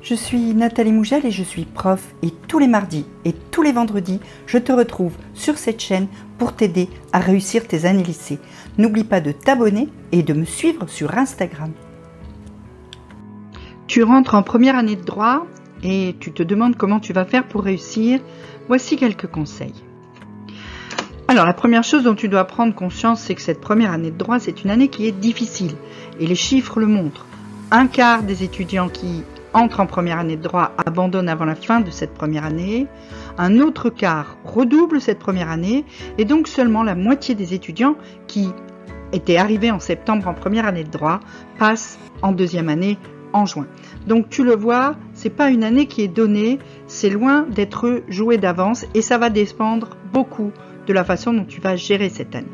Je suis Nathalie Mougel et je suis prof et tous les mardis et tous les vendredis, je te retrouve sur cette chaîne pour t'aider à réussir tes années lycée. N'oublie pas de t'abonner et de me suivre sur Instagram. Tu rentres en première année de droit et tu te demandes comment tu vas faire pour réussir. Voici quelques conseils. Alors la première chose dont tu dois prendre conscience, c'est que cette première année de droit, c'est une année qui est difficile et les chiffres le montrent. Un quart des étudiants qui entrent en première année de droit abandonnent avant la fin de cette première année, un autre quart redouble cette première année et donc seulement la moitié des étudiants qui étaient arrivés en septembre en première année de droit passent en deuxième année en juin. Donc tu le vois, c'est pas une année qui est donnée, c'est loin d'être joué d'avance et ça va dépendre beaucoup de la façon dont tu vas gérer cette année.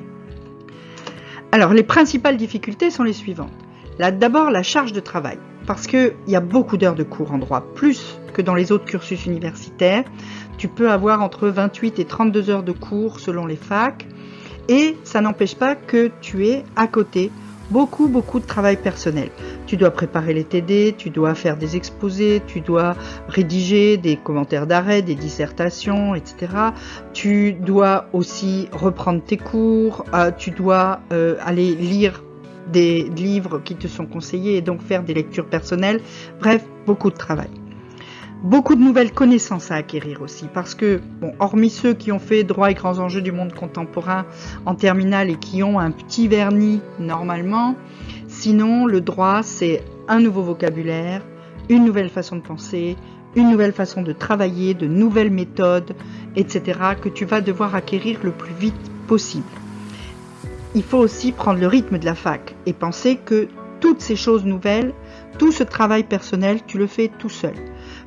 Alors les principales difficultés sont les suivantes. D'abord la charge de travail, parce qu'il y a beaucoup d'heures de cours en droit, plus que dans les autres cursus universitaires. Tu peux avoir entre 28 et 32 heures de cours selon les facs, et ça n'empêche pas que tu aies à côté beaucoup de travail personnel. Tu dois préparer les TD, tu dois faire des exposés, tu dois rédiger des commentaires d'arrêt, des dissertations, etc. Tu dois aussi reprendre tes cours, tu dois aller lire des livres qui te sont conseillés et donc faire des lectures personnelles. Bref, beaucoup de travail. Beaucoup de nouvelles connaissances à acquérir aussi parce que, bon, hormis ceux qui ont fait droit et grands enjeux du monde contemporain en terminale et qui ont un petit vernis normalement, sinon le droit c'est un nouveau vocabulaire, une nouvelle façon de penser, une nouvelle façon de travailler, de nouvelles méthodes, etc. que tu vas devoir acquérir le plus vite possible. Il faut aussi prendre le rythme de la fac et penser que toutes ces choses nouvelles, tout ce travail personnel, tu le fais tout seul.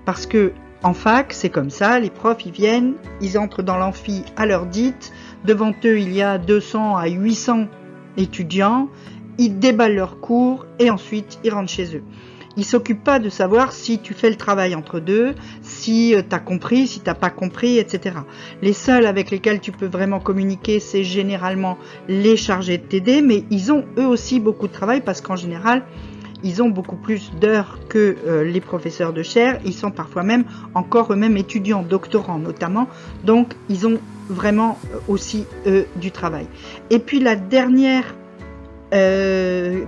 Parce que en fac, c'est comme ça, les profs, ils viennent, ils entrent dans l'amphi à l'heure dite, devant eux, il y a 200 à 800 étudiants, ils déballent leurs cours et ensuite, ils rentrent chez eux. Ils ne s'occupent pas de savoir si tu fais le travail entre deux, si tu as compris, si tu n'as pas compris, etc. Les seuls avec lesquels tu peux vraiment communiquer, c'est généralement les chargés de TD, mais ils ont eux aussi beaucoup de travail parce qu'en général, ils ont beaucoup plus d'heures que les professeurs de chaire. Ils sont parfois même encore eux-mêmes étudiants, doctorants notamment. Donc, ils ont vraiment aussi du travail. Et puis, la dernière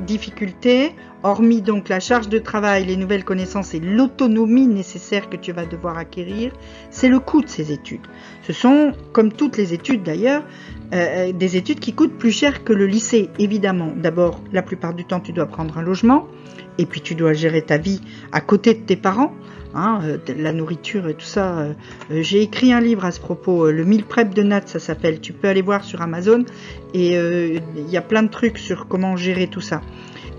difficulté, hormis donc la charge de travail, les nouvelles connaissances et l'autonomie nécessaire que tu vas devoir acquérir, c'est le coût de ces études. Ce sont, comme toutes les études d'ailleurs, des études qui coûtent plus cher que le lycée, évidemment. D'abord, la plupart du temps, tu dois prendre un logement, et puis tu dois gérer ta vie à côté de tes parents, la nourriture et tout ça. J'ai écrit un livre à ce propos, le Meal Prep de Nat, ça s'appelle. Tu peux aller voir sur Amazon, et il y a plein de trucs sur comment gérer tout ça.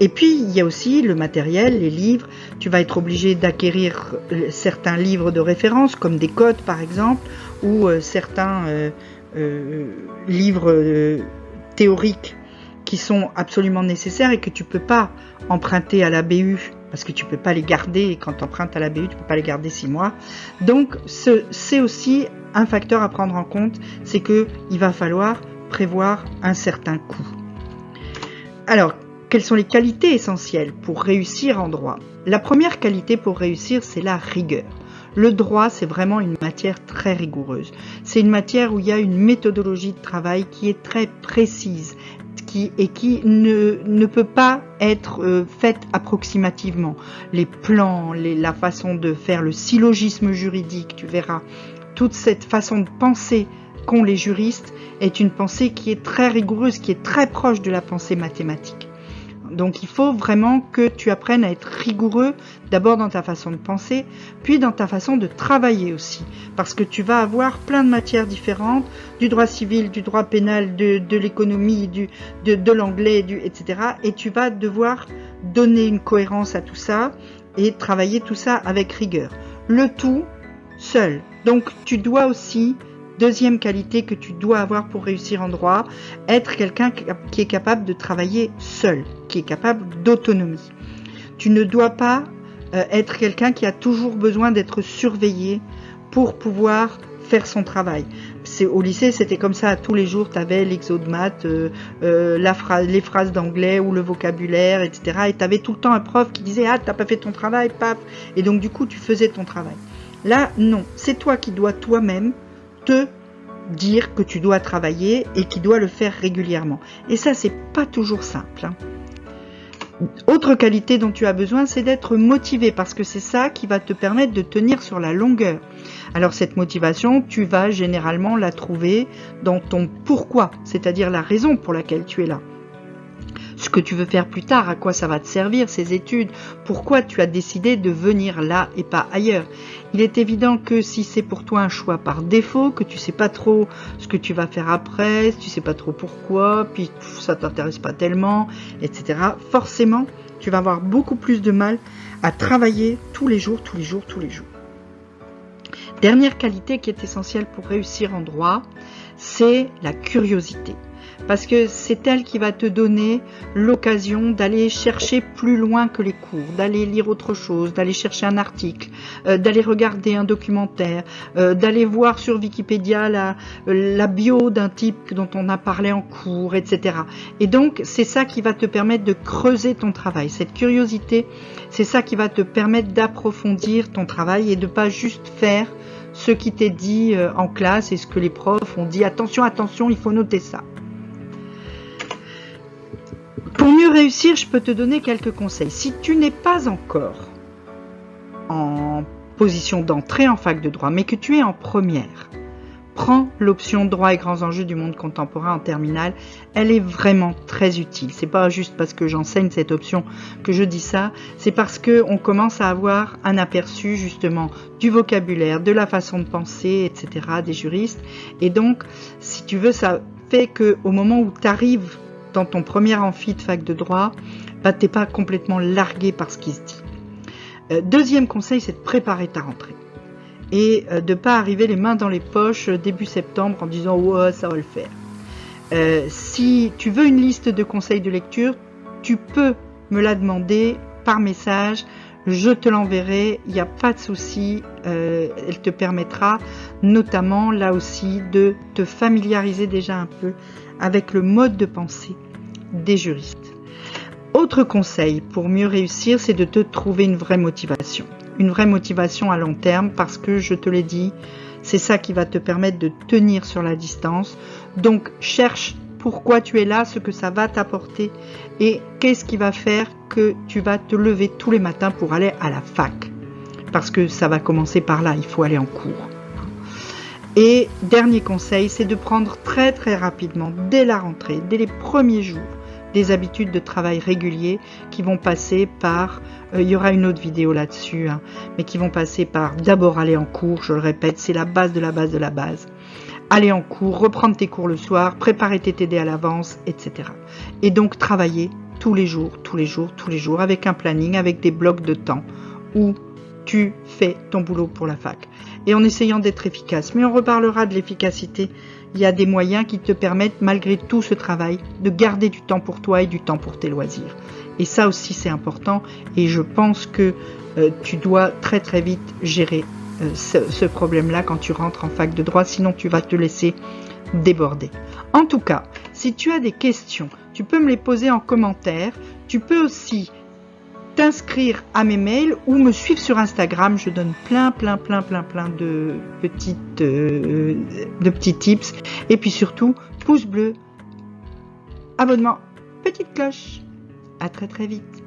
Et puis, il y a aussi le matériel, les livres. Tu vas être obligé d'acquérir certains livres de référence, comme des codes par exemple, ou certains livres théoriques qui sont absolument nécessaires et que tu peux pas emprunter à la BU parce que tu peux pas les garder, et quand tu empruntes à la BU, tu peux pas les garder 6 mois. Donc, c'est aussi un facteur à prendre en compte, c'est que il va falloir prévoir un certain coût. Alors, quelles sont les qualités essentielles pour réussir en droit? La première qualité pour réussir, c'est la rigueur. Le droit, c'est vraiment une matière très rigoureuse. C'est une matière où il y a une méthodologie de travail qui est très précise et qui ne peut pas être faite approximativement. Les plans, la façon de faire le syllogisme juridique, tu verras, toute cette façon de penser qu'ont les juristes est une pensée qui est très rigoureuse, qui est très proche de la pensée mathématique. Donc il faut vraiment que tu apprennes à être rigoureux, d'abord dans ta façon de penser, puis dans ta façon de travailler aussi. Parce que tu vas avoir plein de matières différentes, du droit civil, du droit pénal, de l'économie, de l'anglais, etc. Et tu vas devoir donner une cohérence à tout ça et travailler tout ça avec rigueur. Le tout seul. Donc tu dois aussi... Deuxième qualité que tu dois avoir pour réussir en droit, être quelqu'un qui est capable de travailler seul, qui est capable d'autonomie. Tu ne dois pas être quelqu'un qui a toujours besoin d'être surveillé pour pouvoir faire son travail. au lycée, c'était comme ça. Tous les jours, tu avais l'exo de maths, les phrases d'anglais ou le vocabulaire, etc. Et tu avais tout le temps un prof qui disait « Ah, t'as pas fait ton travail, paf !» Et donc, du coup, tu faisais ton travail. Là, non. C'est toi qui dois toi-même te dire que tu dois travailler et qui dois le faire régulièrement. Et ça, c'est pas toujours simple, hein. Autre qualité dont tu as besoin, c'est d'être motivé, parce que c'est ça qui va te permettre de tenir sur la longueur. Alors cette motivation, tu vas généralement la trouver dans ton pourquoi, c'est-à-dire la raison pour laquelle tu es là. Ce que tu veux faire plus tard, à quoi ça va te servir, ces études, pourquoi tu as décidé de venir là et pas ailleurs. Il est évident que si c'est pour toi un choix par défaut, que tu sais pas trop ce que tu vas faire après, tu sais pas trop pourquoi, puis ça t'intéresse pas tellement, etc. Forcément, tu vas avoir beaucoup plus de mal à travailler tous les jours. Dernière qualité qui est essentielle pour réussir en droit, c'est la curiosité. Parce que c'est elle qui va te donner l'occasion d'aller chercher plus loin que les cours, d'aller lire autre chose, d'aller chercher un article, d'aller regarder un documentaire, d'aller voir sur Wikipédia la bio d'un type dont on a parlé en cours, etc. Et donc, c'est ça qui va te permettre de creuser ton travail. Cette curiosité, c'est ça qui va te permettre d'approfondir ton travail et de pas juste faire ce qui t'est dit en classe et ce que les profs ont dit. Attention, attention, il faut noter ça. Pour mieux réussir, je peux te donner quelques conseils. Si tu n'es pas encore en position d'entrée en fac de droit, mais que tu es en première, prends l'option droit et grands enjeux du monde contemporain en terminale. Elle est vraiment très utile. C'est pas juste parce que j'enseigne cette option que je dis ça, c'est parce que on commence à avoir un aperçu justement du vocabulaire, de la façon de penser, etc. des juristes. Et donc, si tu veux, ça fait que au moment où tu arrives dans ton premier amphi de fac de droit, bah, t'es pas complètement largué par ce qui se dit. Deuxième conseil, c'est de préparer ta rentrée. Et de pas arriver les mains dans les poches début septembre en disant « Ouais, ça va le faire ». Si tu veux une liste de conseils de lecture, tu peux me la demander par message. Je te l'enverrai, il n'y a pas de souci. Elle te permettra notamment, là aussi, de te familiariser déjà un peu avec le mode de pensée des juristes. Autre conseil pour mieux réussir, c'est de te trouver une vraie motivation. Une vraie motivation à long terme parce que, je te l'ai dit, c'est ça qui va te permettre de tenir sur la distance. Donc, cherche pourquoi tu es là, ce que ça va t'apporter et qu'est-ce qui va faire que tu vas te lever tous les matins pour aller à la fac. Parce que ça va commencer par là, il faut aller en cours. Et dernier conseil, c'est de prendre très très rapidement, dès la rentrée, dès les premiers jours, des habitudes de travail réguliers qui vont passer par, il y aura une autre vidéo là-dessus, hein, mais qui vont passer par d'abord aller en cours, je le répète, c'est la base de la base de la base. Aller en cours, reprendre tes cours le soir, préparer tes TD à l'avance, etc. Et donc travailler tous les jours, avec un planning, avec des blocs de temps où tu fais ton boulot pour la fac. Et en essayant d'être efficace. Mais on reparlera de l'efficacité. Il y a des moyens qui te permettent, malgré tout ce travail, de garder du temps pour toi et du temps pour tes loisirs. Et ça aussi, c'est important. Et je pense que tu dois très très vite gérer ce problème-là quand tu rentres en fac de droit. Sinon, tu vas te laisser déborder. En tout cas, si tu as des questions, tu peux me les poser en commentaire. Tu peux aussi t'inscrire à mes mails ou me suivre sur Instagram. Je donne plein de petits tips. Et puis surtout, pouce bleu, abonnement, petite cloche. À très très vite.